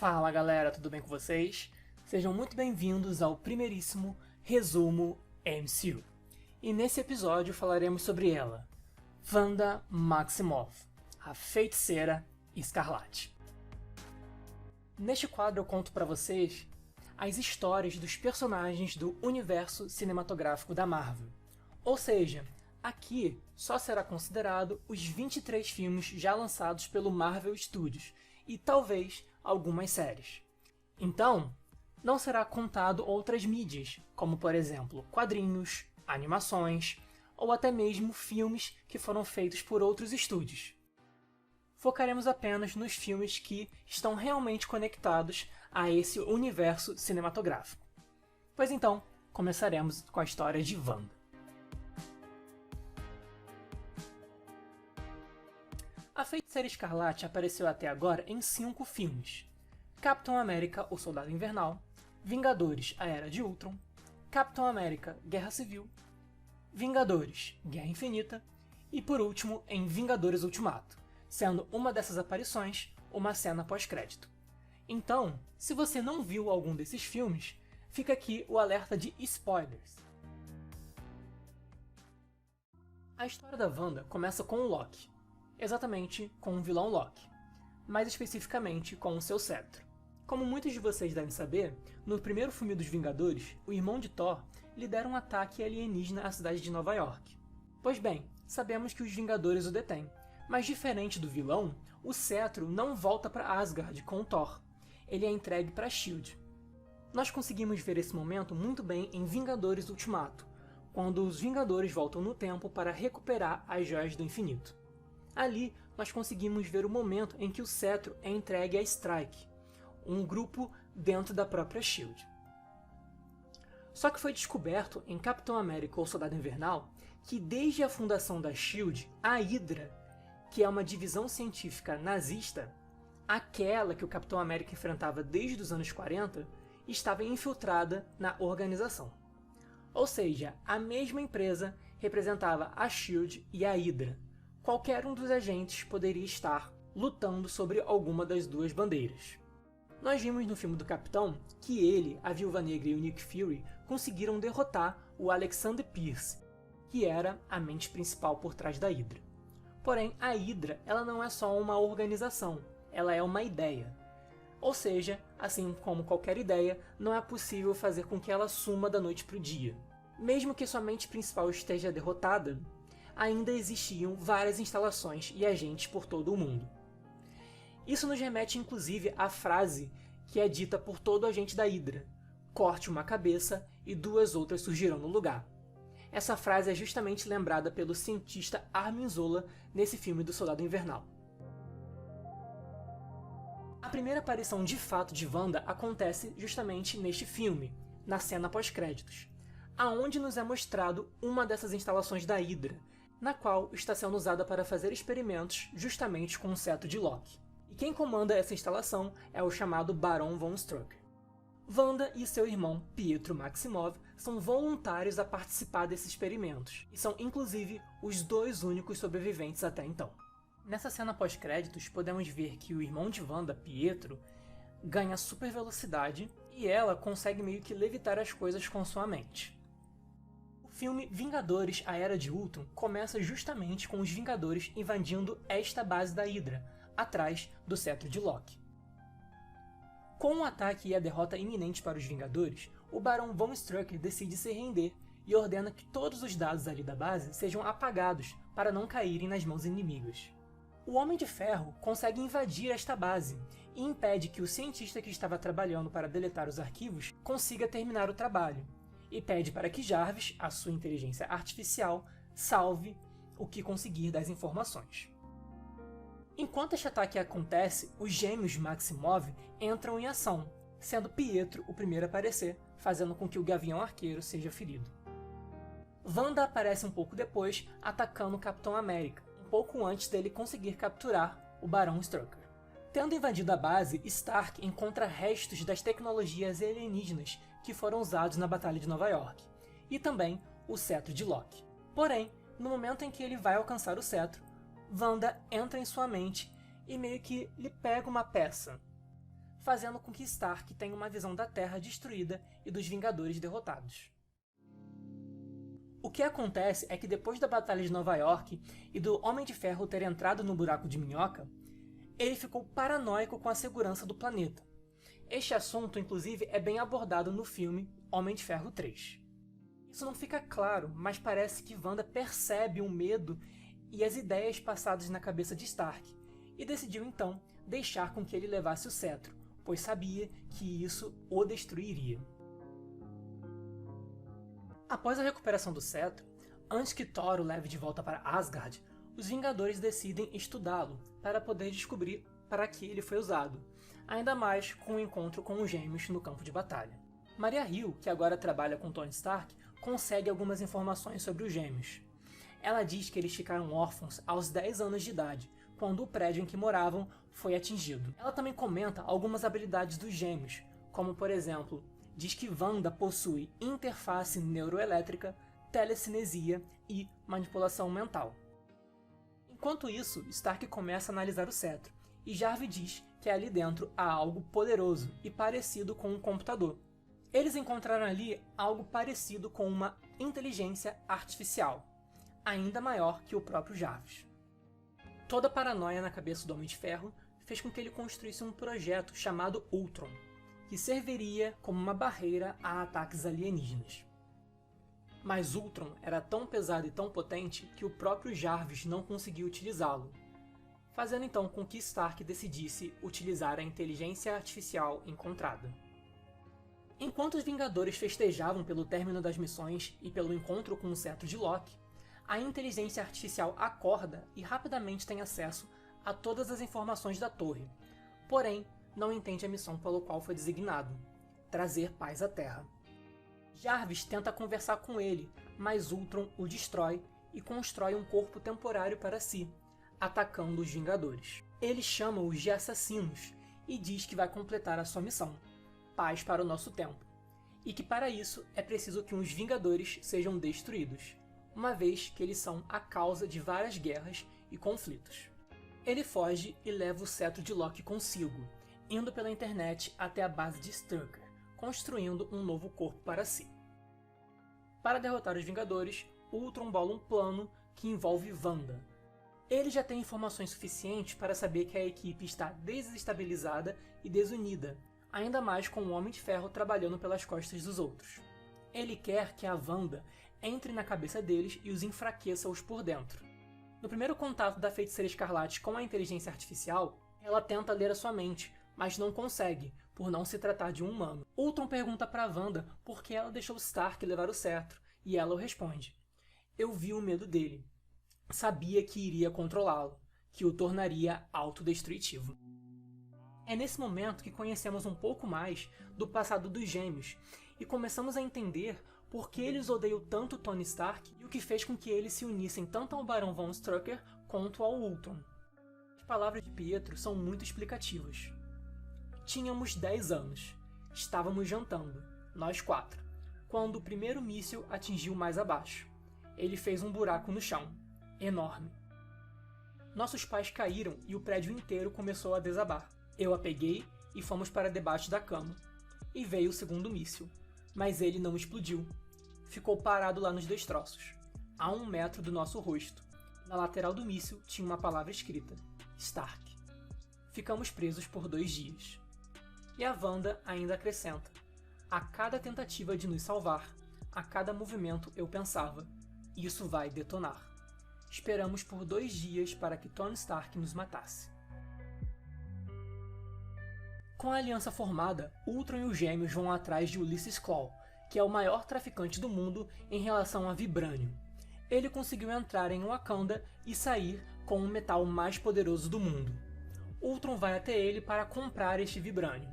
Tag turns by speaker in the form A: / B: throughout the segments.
A: Fala galera, tudo bem com vocês? Sejam muito bem-vindos ao primeiríssimo resumo MCU. E nesse episódio falaremos sobre ela, Wanda Maximoff, a Feiticeira Escarlate. Neste quadro eu conto para vocês as histórias dos personagens do universo cinematográfico da Marvel. Ou seja, aqui só será considerado os 23 filmes já lançados pelo Marvel Studios e talvez algumas séries. Então, não será contado outras mídias, como por exemplo quadrinhos, animações ou até mesmo filmes que foram feitos por outros estúdios. Focaremos apenas nos filmes que estão realmente conectados a esse universo cinematográfico. Pois então, começaremos com a história de Wanda. A Feiticeira Escarlate apareceu até agora em 5 filmes: Capitão América, o Soldado Invernal, Vingadores, a Era de Ultron, Capitão América, Guerra Civil, Vingadores, Guerra Infinita e, por último, em Vingadores Ultimato, sendo uma dessas aparições uma cena pós-crédito. Então, se você não viu algum desses filmes, fica aqui o alerta de spoilers. A história da Wanda começa com o Loki, exatamente com o vilão Loki, mais especificamente com o seu cetro. Como muitos de vocês devem saber, no primeiro filme dos Vingadores, o irmão de Thor lidera um ataque alienígena à cidade de Nova York. Pois bem, sabemos que os Vingadores o detêm, mas diferente do vilão, o cetro não volta para Asgard com Thor, ele é entregue para S.H.I.E.L.D. Nós conseguimos ver esse momento muito bem em Vingadores Ultimato, quando os Vingadores voltam no tempo para recuperar as Joias do Infinito. Ali, nós conseguimos ver o momento em que o cetro é entregue a Strike, um grupo dentro da própria S.H.I.E.L.D. Só que foi descoberto em Capitão América ou Soldado Invernal que desde a fundação da S.H.I.E.L.D., a Hydra, que é uma divisão científica nazista, aquela que o Capitão América enfrentava desde os anos 40, estava infiltrada na organização. Ou seja, a mesma empresa representava a S.H.I.E.L.D. e a Hydra. Qualquer um dos agentes poderia estar lutando sobre alguma das duas bandeiras. Nós vimos no filme do Capitão que ele, a Viúva Negra e o Nick Fury conseguiram derrotar o Alexander Pierce, que era a mente principal por trás da Hydra. Porém, a Hydra ela não é só uma organização, ela é uma ideia. Ou seja, assim como qualquer ideia, não é possível fazer com que ela suma da noite para o dia. Mesmo que sua mente principal esteja derrotada, ainda existiam várias instalações e agentes por todo o mundo. Isso nos remete inclusive à frase que é dita por todo agente da Hydra: corte uma cabeça e 2 outras surgirão no lugar. Essa frase é justamente lembrada pelo cientista Armin Zola nesse filme do Soldado Invernal. A primeira aparição de fato de Wanda acontece justamente neste filme, na cena pós-créditos, aonde nos é mostrado uma dessas instalações da Hydra, na qual está sendo usada para fazer experimentos justamente com o cetro de Loki. E quem comanda essa instalação é o chamado Barão von Strucker. Wanda e seu irmão Pietro Maximoff são voluntários a participar desses experimentos, e são inclusive os 2 únicos sobreviventes até então. Nessa cena pós-créditos podemos ver que o irmão de Wanda, Pietro, ganha super velocidade e ela consegue meio que levitar as coisas com sua mente. O filme Vingadores, a Era de Ultron começa justamente com os Vingadores invadindo esta base da Hydra, atrás do cetro de Loki. Com o ataque e a derrota iminente para os Vingadores, o Barão von Strucker decide se render e ordena que todos os dados ali da base sejam apagados para não caírem nas mãos inimigas. O Homem de Ferro consegue invadir esta base e impede que o cientista que estava trabalhando para deletar os arquivos consiga terminar o trabalho, e pede para que Jarvis, a sua inteligência artificial, salve o que conseguir das informações. Enquanto este ataque acontece, os gêmeos Maximoff entram em ação, sendo Pietro o primeiro a aparecer, fazendo com que o Gavião Arqueiro seja ferido. Wanda aparece um pouco depois, atacando o Capitão América, um pouco antes dele conseguir capturar o Barão Strucker. Tendo invadido a base, Stark encontra restos das tecnologias alienígenas que foram usados na Batalha de Nova York, e também o cetro de Loki. Porém, no momento em que ele vai alcançar o cetro, Wanda entra em sua mente e meio que lhe pega uma peça, fazendo com que Stark tenha uma visão da Terra destruída e dos Vingadores derrotados. O que acontece é que depois da Batalha de Nova York e do Homem de Ferro ter entrado no buraco de minhoca, ele ficou paranoico com a segurança do planeta. Este assunto, inclusive, é bem abordado no filme Homem de Ferro 3. Isso não fica claro, mas parece que Wanda percebe o medo e as ideias passadas na cabeça de Stark, e decidiu então deixar com que ele levasse o cetro, pois sabia que isso o destruiria. Após a recuperação do cetro, antes que Thor o leve de volta para Asgard, os Vingadores decidem estudá-lo para poder descobrir para que ele foi usado, ainda mais com o encontro com os gêmeos no campo de batalha. Maria Hill, que agora trabalha com Tony Stark, consegue algumas informações sobre os gêmeos. Ela diz que eles ficaram órfãos aos 10 anos de idade, quando o prédio em que moravam foi atingido. Ela também comenta algumas habilidades dos gêmeos, como por exemplo, diz que Wanda possui interface neuroelétrica, telecinesia e manipulação mental. Enquanto isso, Stark começa a analisar o cetro, e Jarvis diz que ali dentro há algo poderoso e parecido com um computador. Eles encontraram ali algo parecido com uma inteligência artificial, ainda maior que o próprio Jarvis. Toda a paranoia na cabeça do Homem de Ferro fez com que ele construísse um projeto chamado Ultron, que serviria como uma barreira a ataques alienígenas. Mas Ultron era tão pesado e tão potente que o próprio Jarvis não conseguiu utilizá-lo, fazendo então com que Stark decidisse utilizar a inteligência artificial encontrada. Enquanto os Vingadores festejavam pelo término das missões e pelo encontro com o cetro de Loki, a inteligência artificial acorda e rapidamente tem acesso a todas as informações da torre, porém não entende a missão pelo qual foi designado: trazer paz à Terra. Jarvis tenta conversar com ele, mas Ultron o destrói e constrói um corpo temporário para si, atacando os Vingadores. Ele chama-os de assassinos e diz que vai completar a sua missão: paz para o nosso tempo, e que para isso é preciso que os Vingadores sejam destruídos, uma vez que eles são a causa de várias guerras e conflitos. Ele foge e leva o cetro de Loki consigo, indo pela internet até a base de Strucker, construindo um novo corpo para si. Para derrotar os Vingadores, Ultron bola um plano que envolve Wanda. Ele já tem informações suficientes para saber que a equipe está desestabilizada e desunida, ainda mais com o Homem de Ferro trabalhando pelas costas dos outros. Ele quer que a Wanda entre na cabeça deles e os enfraqueça-os por dentro. No primeiro contato da Feiticeira Escarlate com a inteligência artificial, ela tenta ler a sua mente, mas não consegue, por não se tratar de um humano. Ultron pergunta para Wanda por que ela deixou Stark levar o cetro, e ela o responde: "Eu vi o medo dele. Sabia que iria controlá-lo, que o tornaria autodestrutivo." É nesse momento que conhecemos um pouco mais do passado dos gêmeos e começamos a entender por que eles odeiam tanto Tony Stark e o que fez com que eles se unissem tanto ao Barão Von Strucker quanto ao Ultron. As palavras de Pietro são muito explicativas. Tínhamos 10 anos. Estávamos jantando, nós 4, quando o primeiro míssil atingiu mais abaixo. Ele fez um buraco no chão, enorme. Nossos pais caíram e o prédio inteiro começou a desabar. Eu a peguei e fomos para debaixo da cama. E veio o segundo míssil, mas ele não explodiu. Ficou parado lá nos destroços, a 1 metro do nosso rosto. Na lateral do míssil tinha uma palavra escrita: Stark. Ficamos presos por 2 dias. E a Wanda ainda acrescenta: a cada tentativa de nos salvar, a cada movimento eu pensava: isso vai detonar. Esperamos por 2 dias para que Tony Stark nos matasse. Com a aliança formada, Ultron e os gêmeos vão atrás de Ulysses Klaue, que é o maior traficante do mundo em relação a vibrânio. Ele conseguiu entrar em Wakanda e sair com o metal mais poderoso do mundo. Ultron vai até ele para comprar este vibrânio.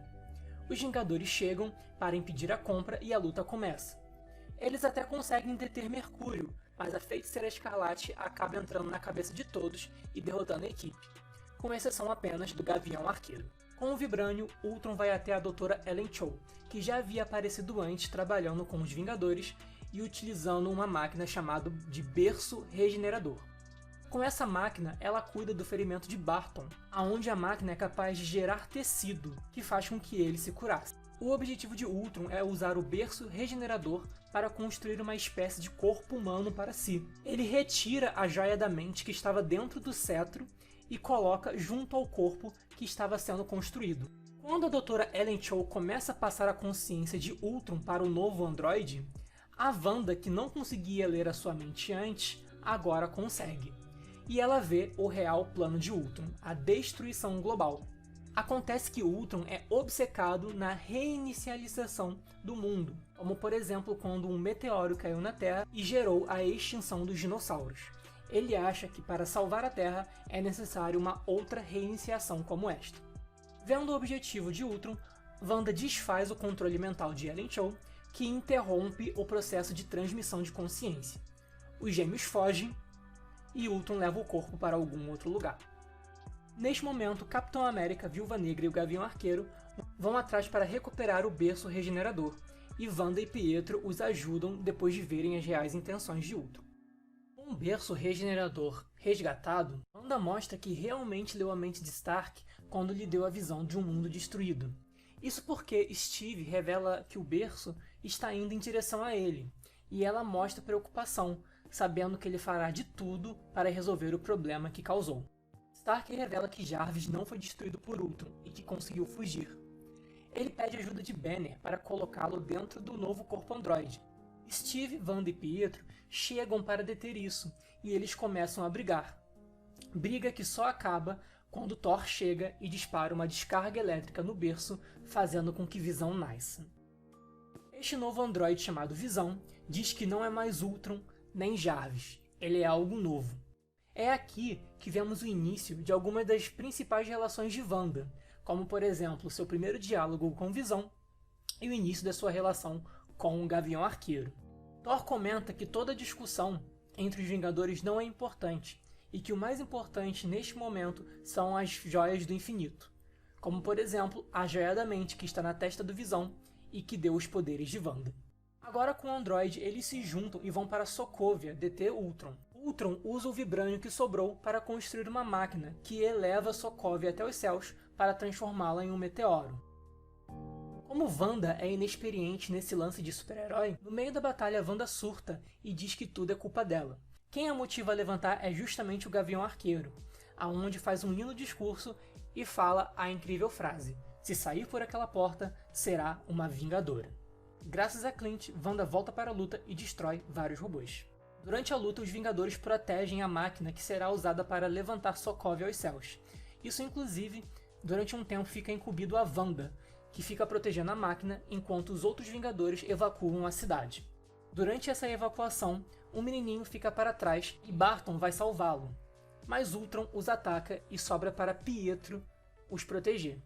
A: Os Vingadores chegam para impedir a compra e a luta começa. Eles até conseguem deter Mercúrio, mas a Feiticeira Escarlate acaba entrando na cabeça de todos e derrotando a equipe, com exceção apenas do Gavião Arqueiro. Com o vibrânio, Ultron vai até a Doutora Ellen Cho, que já havia aparecido antes trabalhando com os Vingadores e utilizando uma máquina chamada de Berço Regenerador. Com essa máquina, ela cuida do ferimento de Barton, aonde a máquina é capaz de gerar tecido, que faz com que ele se curasse. O objetivo de Ultron é usar o berço regenerador para construir uma espécie de corpo humano para si. Ele retira a joia da mente que estava dentro do cetro e coloca junto ao corpo que estava sendo construído. Quando a Dra. Ellen Cho começa a passar a consciência de Ultron para o novo androide, a Wanda, que não conseguia ler a sua mente antes, agora consegue. E ela vê o real plano de Ultron, a destruição global. Acontece que Ultron é obcecado na reinicialização do mundo, como por exemplo quando um meteoro caiu na Terra e gerou a extinção dos dinossauros. Ele acha que para salvar a Terra é necessário uma outra reiniciação como esta. Vendo o objetivo de Ultron, Wanda desfaz o controle mental de Ellen Cho, que interrompe o processo de transmissão de consciência. Os gêmeos fogem e Ultron leva o corpo para algum outro lugar. Neste momento, Capitão América, Viúva Negra e o Gavião Arqueiro vão atrás para recuperar o berço regenerador, e Wanda e Pietro os ajudam depois de verem as reais intenções de Ultron. Com o berço regenerador resgatado, Wanda mostra que realmente leu a mente de Stark quando lhe deu a visão de um mundo destruído. Isso porque Steve revela que o berço está indo em direção a ele, e ela mostra preocupação, sabendo que ele fará de tudo para resolver o problema que causou. Stark revela que Jarvis não foi destruído por Ultron e que conseguiu fugir. Ele pede ajuda de Banner para colocá-lo dentro do novo corpo androide. Steve, Wanda e Pietro chegam para deter isso, e eles começam a brigar. Briga que só acaba quando Thor chega e dispara uma descarga elétrica no berço, fazendo com que Visão nasça. Este novo androide chamado Visão diz que não é mais Ultron nem Jarvis, ele é algo novo. É aqui que vemos o início de algumas das principais relações de Wanda, como por exemplo seu primeiro diálogo com Visão e o início da sua relação com o Gavião Arqueiro. Thor comenta que toda discussão entre os Vingadores não é importante, e que o mais importante neste momento são as joias do infinito, como por exemplo a joia da mente que está na testa do Visão e que deu os poderes de Wanda. Agora com o Android eles se juntam e vão para Sokovia deter Ultron. Ultron usa o vibrânio que sobrou para construir uma máquina que eleva Sokovia até os céus para transformá-la em um meteoro. Como Wanda é inexperiente nesse lance de super-herói, no meio da batalha Wanda surta e diz que tudo é culpa dela. Quem a motiva a levantar é justamente o Gavião Arqueiro, aonde faz um lindo discurso e fala a incrível frase: "Se sair por aquela porta, será uma Vingadora". Graças a Clint, Wanda volta para a luta e destrói vários robôs. Durante a luta, os Vingadores protegem a máquina que será usada para levantar Sokovia aos céus. Isso, inclusive, durante um tempo fica incumbido a Wanda, que fica protegendo a máquina enquanto os outros Vingadores evacuam a cidade. Durante essa evacuação, um menininho fica para trás e Barton vai salvá-lo, mas Ultron os ataca e sobra para Pietro os proteger.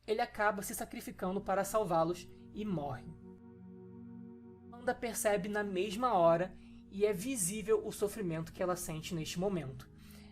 A: Ele acaba se sacrificando para salvá-los e morre. Wanda percebe na mesma hora e é visível o sofrimento que ela sente neste momento.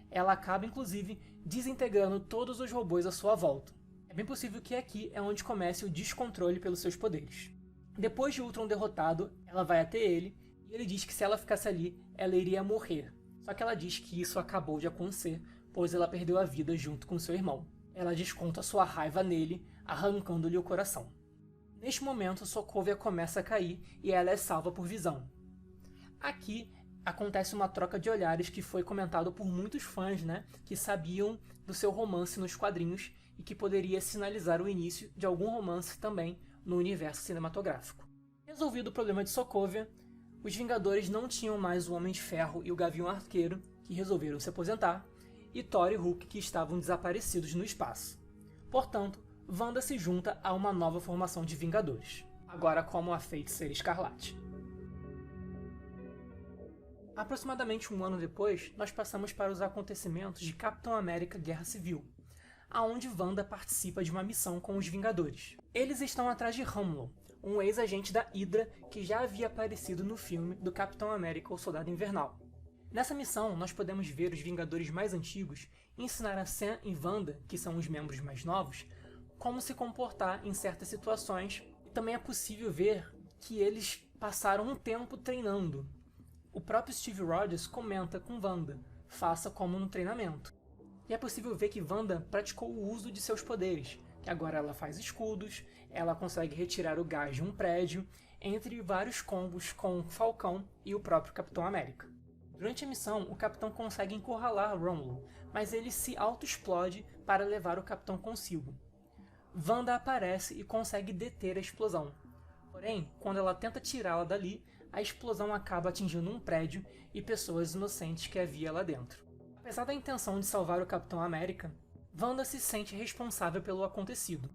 A: Ela acaba, inclusive, desintegrando todos os robôs à sua volta. É bem possível que aqui é onde comece o descontrole pelos seus poderes. Depois de Ultron derrotado, ela vai até ele e ele diz que se ela ficasse ali, ela iria morrer. Só que ela diz que isso acabou de acontecer, pois ela perdeu a vida junto com seu irmão. Ela desconta sua raiva nele, arrancando-lhe o coração. Neste momento, Sokovia começa a cair e ela é salva por Visão. Aqui acontece uma troca de olhares que foi comentado por muitos fãs, que sabiam do seu romance nos quadrinhos e que poderia sinalizar o início de algum romance também no universo cinematográfico. Resolvido o problema de Sokovia, os Vingadores não tinham mais o Homem de Ferro e o Gavião Arqueiro, que resolveram se aposentar, e Thor e Hulk, que estavam desaparecidos no espaço. Portanto, Wanda se junta a uma nova formação de Vingadores, agora como a Feiticeira Escarlate. Aproximadamente um ano depois, nós passamos para os acontecimentos de Capitão América Guerra Civil, aonde Wanda participa de uma missão com os Vingadores. Eles estão atrás de Rumlow, um ex-agente da Hydra que já havia aparecido no filme do Capitão América o Soldado Invernal. Nessa missão, nós podemos ver os Vingadores mais antigos ensinar a Sam e Wanda, que são os membros mais novos, como se comportar em certas situações. E também é possível ver que eles passaram um tempo treinando. O próprio Steve Rogers comenta com Wanda, faça como no treinamento. E é possível ver que Wanda praticou o uso de seus poderes, que agora ela faz escudos, ela consegue retirar o gás de um prédio, entre vários combos com o Falcão e o próprio Capitão América. Durante a missão, o Capitão consegue encurralar Rômulo, mas ele se auto-explode para levar o Capitão consigo. Wanda aparece e consegue deter a explosão. Porém, quando ela tenta tirá-la dali, a explosão acaba atingindo um prédio e pessoas inocentes que havia lá dentro. Apesar da intenção de salvar o Capitão América, Wanda se sente responsável pelo acontecido.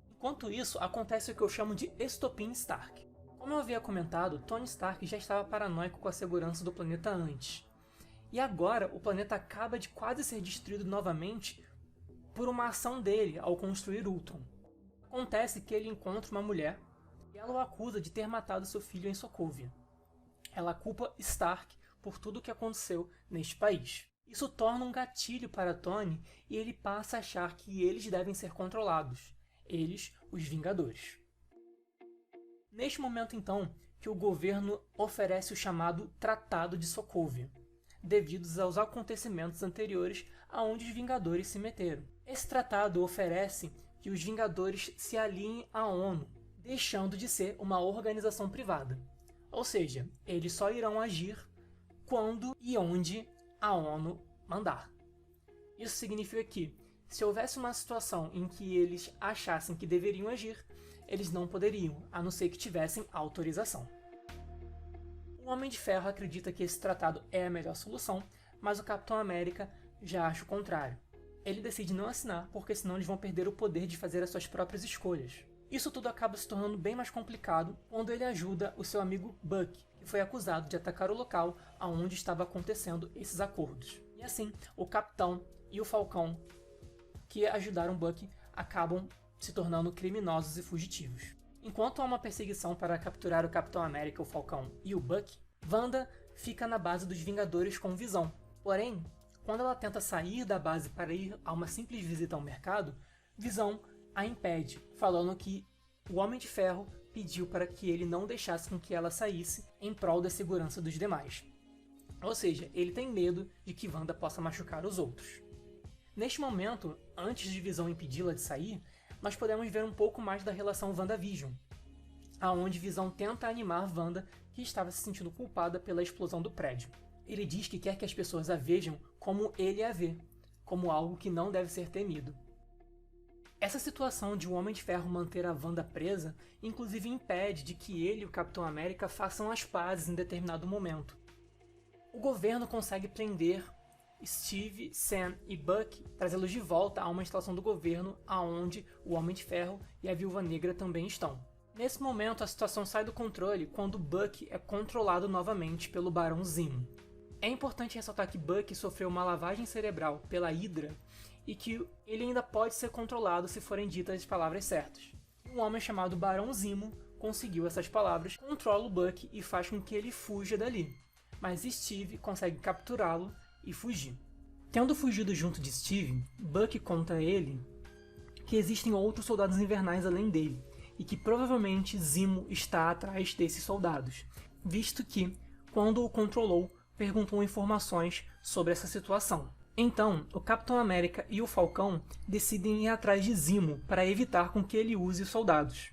A: Enquanto isso, acontece o que eu chamo de estopim Stark. Como eu havia comentado, Tony Stark já estava paranoico com a segurança do planeta antes. E agora, o planeta acaba de quase ser destruído novamente por uma ação dele ao construir Ultron. Acontece que ele encontra uma mulher e ela o acusa de ter matado seu filho em Sokovia. Ela culpa Stark por tudo o que aconteceu neste país. Isso torna um gatilho para Tony e ele passa a achar que eles devem ser controlados. Eles, os Vingadores. Neste momento, então, que o governo oferece o chamado Tratado de Sokovia, devido aos acontecimentos anteriores aonde os Vingadores se meteram. Esse tratado oferece que os Vingadores se alinhem à ONU, deixando de ser uma organização privada. Ou seja, eles só irão agir quando e onde a ONU mandar. Isso significa que, se houvesse uma situação em que eles achassem que deveriam agir, eles não poderiam, a não ser que tivessem autorização. O Homem de Ferro acredita que esse tratado é a melhor solução, mas o Capitão América já acha o contrário. Ele decide não assinar, porque senão eles vão perder o poder de fazer as suas próprias escolhas. Isso tudo acaba se tornando bem mais complicado quando ele ajuda o seu amigo Buck, que foi acusado de atacar o local onde estava acontecendo esses acordos. E assim, o Capitão e o Falcão, que ajudaram Buck, acabam se tornando criminosos e fugitivos. Enquanto há uma perseguição para capturar o Capitão América, o Falcão e o Buck, Wanda fica na base dos Vingadores com Visão. Porém, quando ela tenta sair da base para ir a uma simples visita ao mercado, Visão a impede, falando que o Homem de Ferro pediu para que ele não deixasse com que ela saísse em prol da segurança dos demais. Ou seja, ele tem medo de que Wanda possa machucar os outros. Neste momento, antes de Visão impedi-la de sair, nós podemos ver um pouco mais da relação WandaVision, aonde Visão tenta animar Wanda, que estava se sentindo culpada pela explosão do prédio. Ele diz que quer que as pessoas a vejam como ele a vê, como algo que não deve ser temido. Essa situação de o Homem de Ferro manter a Wanda presa, inclusive impede de que ele e o Capitão América façam as pazes em determinado momento. O governo consegue prender Steve, Sam e Buck, trazê-los de volta a uma instalação do governo aonde o Homem de Ferro e a Viúva Negra também estão. Nesse momento, a situação sai do controle quando Buck é controlado novamente pelo Barão Zemo. É importante ressaltar que Buck sofreu uma lavagem cerebral pela Hydra e que ele ainda pode ser controlado se forem ditas as palavras certas. Um homem chamado Barão Zemo conseguiu essas palavras, controla o Buck e faz com que ele fuja dali, mas Steve consegue capturá-lo e fugir. Tendo fugido junto de Steve, Buck conta a ele que existem outros soldados invernais além dele, e que provavelmente Zemo está atrás desses soldados, visto que, quando o controlou, perguntou informações sobre essa situação. Então, o Capitão América e o Falcão decidem ir atrás de Zemo para evitar com que ele use os soldados.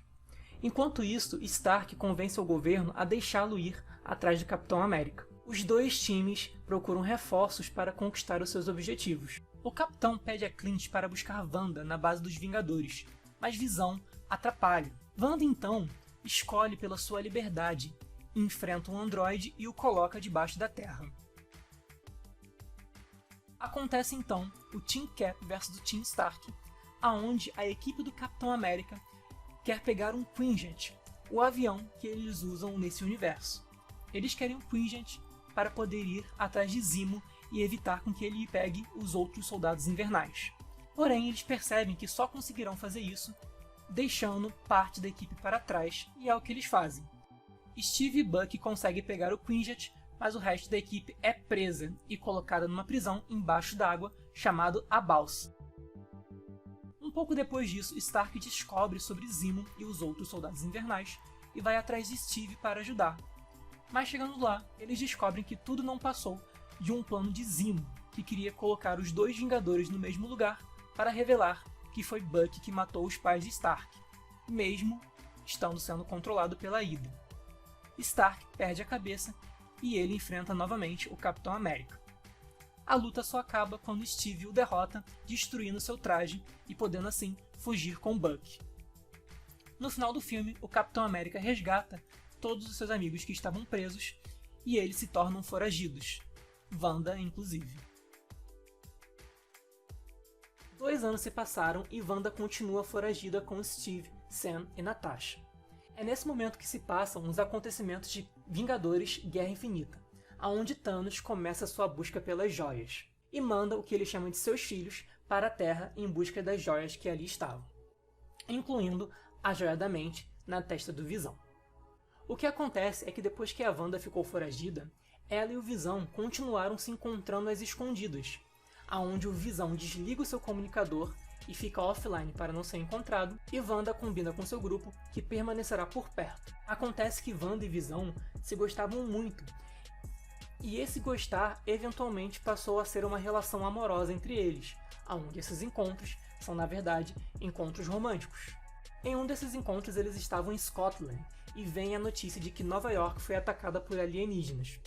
A: Enquanto isso, Stark convence o governo a deixá-lo ir atrás do Capitão América. Os dois times procuram reforços para conquistar os seus objetivos. O Capitão pede a Clint para buscar Wanda na base dos Vingadores, mas Visão atrapalha. Wanda então escolhe pela sua liberdade, enfrenta um androide e o coloca debaixo da Terra. Acontece então o Team Cap versus o Team Stark, aonde a equipe do Capitão América quer pegar um Quinjet, o avião que eles usam nesse universo. Eles querem um Quinjet para poder ir atrás de Zemo e evitar com que ele pegue os outros soldados invernais. Porém, eles percebem que só conseguirão fazer isso deixando parte da equipe para trás, e é o que eles fazem. Steve e Buck conseguem pegar o Quinjet, mas o resto da equipe é presa e colocada numa prisão embaixo d'água chamado A Balsa. Um pouco depois disso, Stark descobre sobre Zemo e os outros soldados invernais e vai atrás de Steve para ajudar. Mas chegando lá, eles descobrem que tudo não passou de um plano de Zimo, que queria colocar os dois Vingadores no mesmo lugar para revelar que foi Bucky que matou os pais de Stark, mesmo estando sendo controlado pela Hydra. Stark perde a cabeça e ele enfrenta novamente o Capitão América. A luta só acaba quando Steve o derrota, destruindo seu traje e podendo assim fugir com Bucky. No final do filme, o Capitão América resgata todos os seus amigos que estavam presos e eles se tornam foragidos, Wanda inclusive. 2 anos se passaram e Wanda continua foragida com Steve, Sam e Natasha. É nesse momento que se passam os acontecimentos de Vingadores Guerra Infinita, aonde Thanos começa sua busca pelas joias, e manda o que ele chama de seus filhos para a Terra em busca das joias que ali estavam, incluindo a Joia da Mente na testa do Visão. O que acontece é que depois que a Wanda ficou foragida, ela e o Visão continuaram se encontrando às escondidas, aonde o Visão desliga o seu comunicador e fica offline para não ser encontrado, e Wanda combina com seu grupo que permanecerá por perto. Acontece que Wanda e Visão se gostavam muito, e esse gostar eventualmente passou a ser uma relação amorosa entre eles, aonde esses encontros são na verdade encontros românticos. Em um desses encontros eles estavam em Scotland, e vem a notícia de que Nova York foi atacada por alienígenas.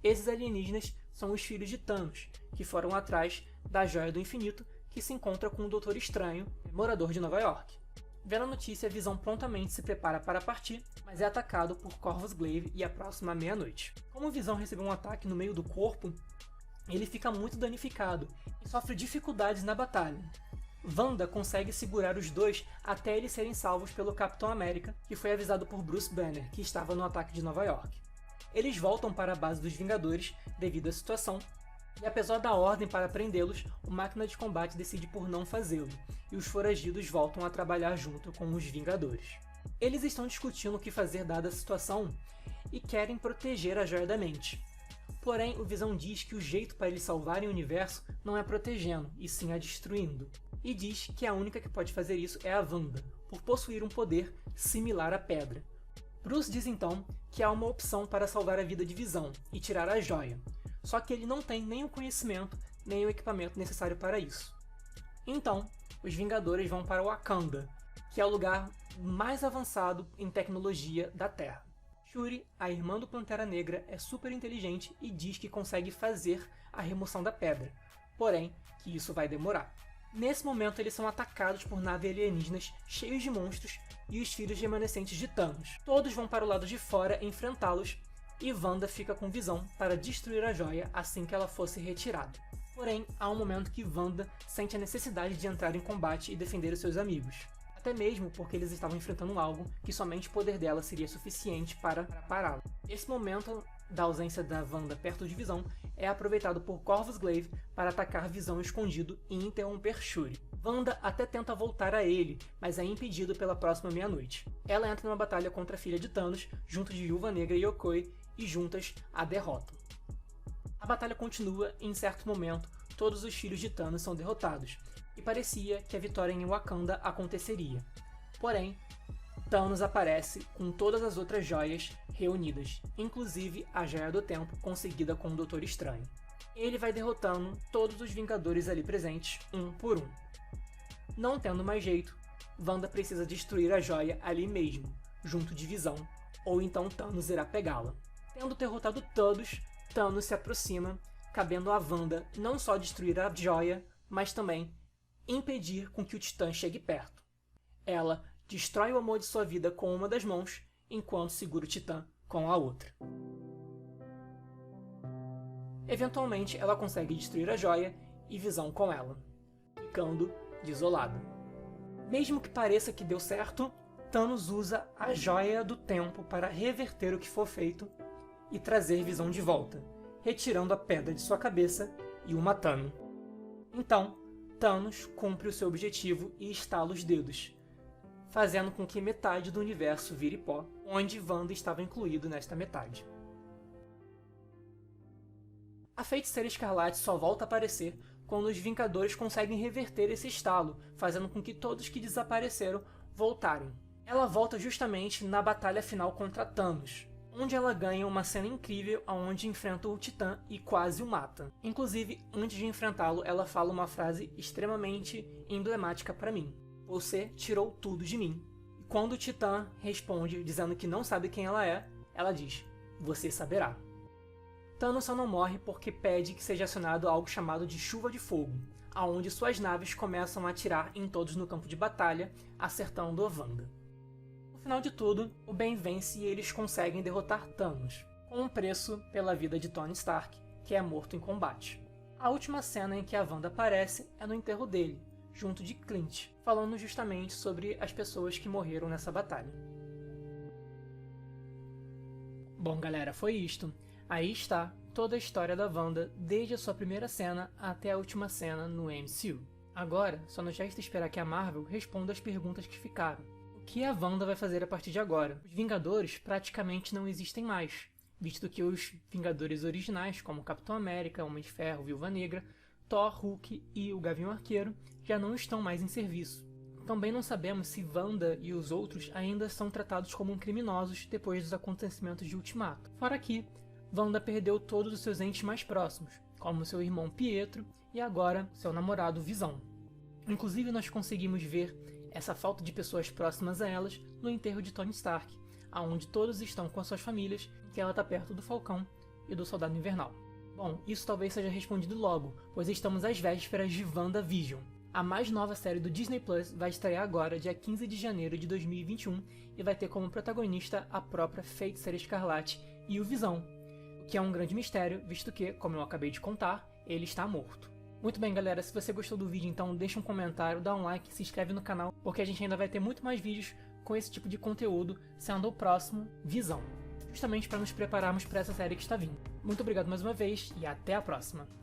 A: Esses alienígenas são os filhos de Thanos, que foram atrás da Joia do Infinito, que se encontra com o Doutor Estranho, morador de Nova York. Vendo a notícia, Visão prontamente se prepara para partir, mas é atacado por Corvus Glaive e aproxima a meia-noite. Como Visão recebeu um ataque no meio do corpo, ele fica muito danificado e sofre dificuldades na batalha. Wanda consegue segurar os dois até eles serem salvos pelo Capitão América, que foi avisado por Bruce Banner, que estava no ataque de Nova York. Eles voltam para a base dos Vingadores devido à situação, e apesar da ordem para prendê-los, o Máquina de Combate decide por não fazê-lo, e os foragidos voltam a trabalhar junto com os Vingadores. Eles estão discutindo o que fazer dada a situação e querem proteger a Joia da Mente. Porém, o Visão diz que o jeito para eles salvarem o universo não é protegendo, e sim a destruindo. E diz que a única que pode fazer isso é a Wanda, por possuir um poder similar à pedra. Bruce diz então que há uma opção para salvar a vida de Visão e tirar a joia, só que ele não tem nem o conhecimento nem o equipamento necessário para isso. Então, os Vingadores vão para Wakanda, que é o lugar mais avançado em tecnologia da Terra. Shuri, a irmã do Pantera Negra, é super inteligente e diz que consegue fazer a remoção da pedra, porém que isso vai demorar. Nesse momento eles são atacados por naves alienígenas cheios de monstros e os filhos remanescentes de Thanos. Todos vão para o lado de fora enfrentá-los e Wanda fica com Visão para destruir a joia assim que ela fosse retirada. Porém, há um momento que Wanda sente a necessidade de entrar em combate e defender os seus amigos. Até mesmo porque eles estavam enfrentando algo que somente o poder dela seria suficiente para pará-lo. Esse momento da ausência da Wanda perto de Visão é aproveitado por Corvus Glaive para atacar Visão escondido e interromper Shuri. Wanda até tenta voltar a ele, mas é impedido pela próxima meia-noite. Ela entra numa batalha contra a filha de Thanos, junto de Viúva Negra e Yokoi, e juntas a derrotam. A batalha continua e em certo momento todos os filhos de Thanos são derrotados, e parecia que a vitória em Wakanda aconteceria. Porém, Thanos aparece com todas as outras joias reunidas, inclusive a Joia do Tempo conseguida com o Doutor Estranho. Ele vai derrotando todos os Vingadores ali presentes, um por um. Não tendo mais jeito, Wanda precisa destruir a joia ali mesmo, junto de Visão, ou então Thanos irá pegá-la. Tendo derrotado todos, Thanos se aproxima, cabendo a Wanda não só destruir a joia, mas também impedir com que o Titã chegue perto. Ela destrói o amor de sua vida com uma das mãos, enquanto segura o Titã com a outra. Eventualmente, ela consegue destruir a joia e Visão com ela, ficando desolada. Mesmo que pareça que deu certo, Thanos usa a Joia do Tempo para reverter o que for feito e trazer Visão de volta, retirando a pedra de sua cabeça e o matando. Então, Thanos cumpre o seu objetivo e estala os dedos, fazendo com que metade do universo vire pó, onde Wanda estava incluído nesta metade. A Feiticeira Escarlate só volta a aparecer quando os Vingadores conseguem reverter esse estalo, fazendo com que todos que desapareceram voltarem. Ela volta justamente na batalha final contra Thanos. onde ela ganha uma cena incrível onde enfrenta o Titã e quase o mata. Inclusive, antes de enfrentá-lo, ela fala uma frase extremamente emblemática para mim: "Você tirou tudo de mim." E quando o Titã responde dizendo que não sabe quem ela diz: "Você saberá." Thanos só não morre porque pede que seja acionado algo chamado de chuva de fogo, aonde suas naves começam a atirar em todos no campo de batalha, acertando a Wanda. No final de tudo, o bem vence e eles conseguem derrotar Thanos, com um preço pela vida de Tony Stark, que é morto em combate. A última cena em que a Wanda aparece é no enterro dele, junto de Clint, falando justamente sobre as pessoas que morreram nessa batalha. Bom, galera, foi isto. Aí está toda a história da Wanda, desde a sua primeira cena até a última cena no MCU. Agora, só nos resta esperar que a Marvel responda as perguntas que ficaram. O que a Wanda vai fazer a partir de agora? Os Vingadores praticamente não existem mais, visto que os Vingadores originais, como Capitão América, Homem de Ferro, Viúva Negra, Thor, Hulk e o Gavião Arqueiro, já não estão mais em serviço. Também não sabemos se Wanda e os outros ainda são tratados como criminosos depois dos acontecimentos de Ultimato. Fora que Wanda perdeu todos os seus entes mais próximos, como seu irmão Pietro e agora seu namorado Visão. Inclusive nós conseguimos ver essa falta de pessoas próximas a elas no enterro de Tony Stark, onde todos estão com as suas famílias, que ela está perto do Falcão e do Soldado Invernal. Bom, isso talvez seja respondido logo, pois estamos às vésperas de WandaVision. A mais nova série do Disney Plus vai estrear agora, dia 15 de janeiro de 2021, e vai ter como protagonista a própria Feiticeira Escarlate e o Visão, o que é um grande mistério, visto que, como eu acabei de contar, ele está morto. Muito bem, galera, se você gostou do vídeo, então deixa um comentário, dá um like, se inscreve no canal, porque a gente ainda vai ter muito mais vídeos com esse tipo de conteúdo, sendo o próximo Visão, justamente para nos prepararmos para essa série que está vindo. Muito obrigado mais uma vez e até a próxima!